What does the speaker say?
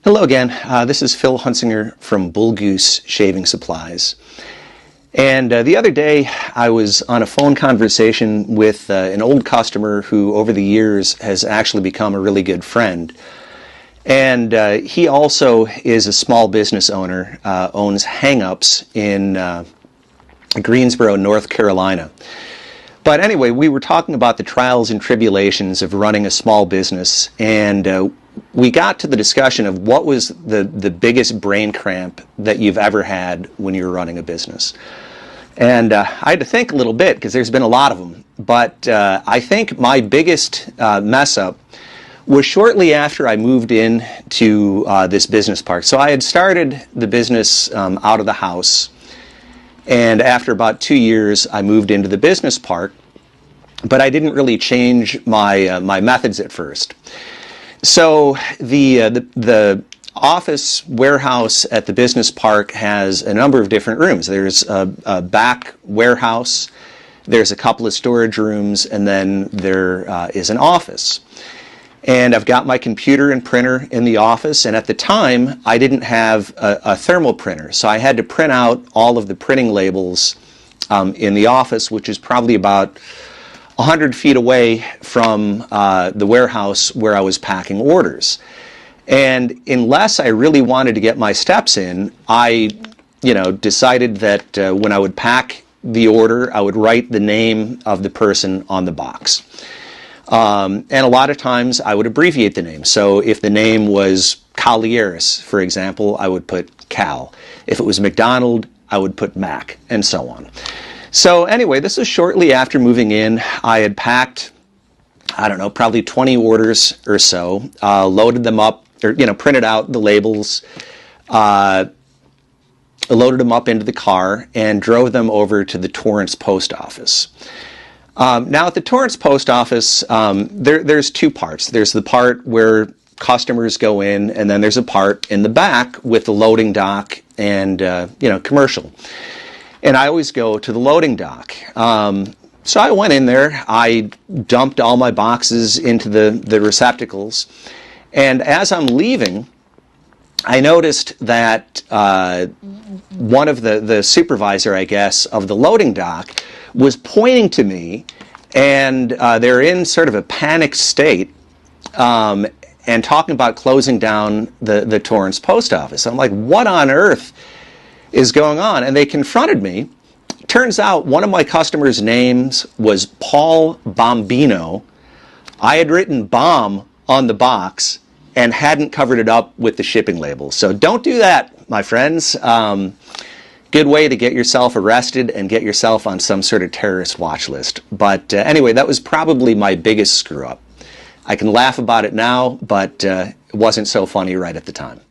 Hello again. This is Phil Hunsinger from Bullgoose Shaving Supplies. And the other day I was on a phone conversation with an old customer who over the years has actually become a really good friend. And he also is a small business owner, owns hang-ups in Greensboro, North Carolina. But anyway, we were talking about the trials and tribulations of running a small business, and we got to the discussion of what was the biggest brain cramp that you've ever had when you were running a business. And I had to think a little bit because there's been a lot of them. But I think my biggest mess up was shortly after I moved in to this business park. So I had started the business out of the house, and after about 2 years I moved into the business park, but I didn't really change my my methods at first. So the office warehouse at the business park has a number of different rooms. There's a back warehouse, there's a couple of storage rooms, and then there is an office. And I've got my computer and printer in the office, and at the time I didn't have a thermal printer, so I had to print out all of the printing labels in the office, which is probably about 100 feet away from the warehouse where I was packing orders. And unless I really wanted to get my steps in, I decided that when I would pack the order, I would write the name of the person on the box. And a lot of times I would abbreviate the name. So if the name was Colliers, for example, I would put Cal. If it was McDonald, I would put Mac, and so on. So anyway, this is shortly after moving in. I had packed, I don't know, probably 20 orders or so, loaded them up, or printed out the labels, loaded them up into the car, and drove them over to the Torrance post office. Now at the Torrance post office, there's two parts. There's the part where customers go in, and then there's a part in the back with the loading dock and commercial. And I always go to the loading dock. So I went in there, I dumped all my boxes into the receptacles, and as I'm leaving, I noticed that one of the supervisor, I guess, of the loading dock was pointing to me, and they're in sort of a panicked state and talking about closing down the Torrance post office. I'm like, what on earth is going on? And they confronted me. Turns out one of my customers' names was Paul Bombino. I had written bomb on the box and hadn't covered it up with the shipping label. So don't do that, my friends. Good way to get yourself arrested and get yourself on some sort of terrorist watch list. But anyway, that was probably my biggest screw up. I can laugh about it now, but it wasn't so funny right at the time.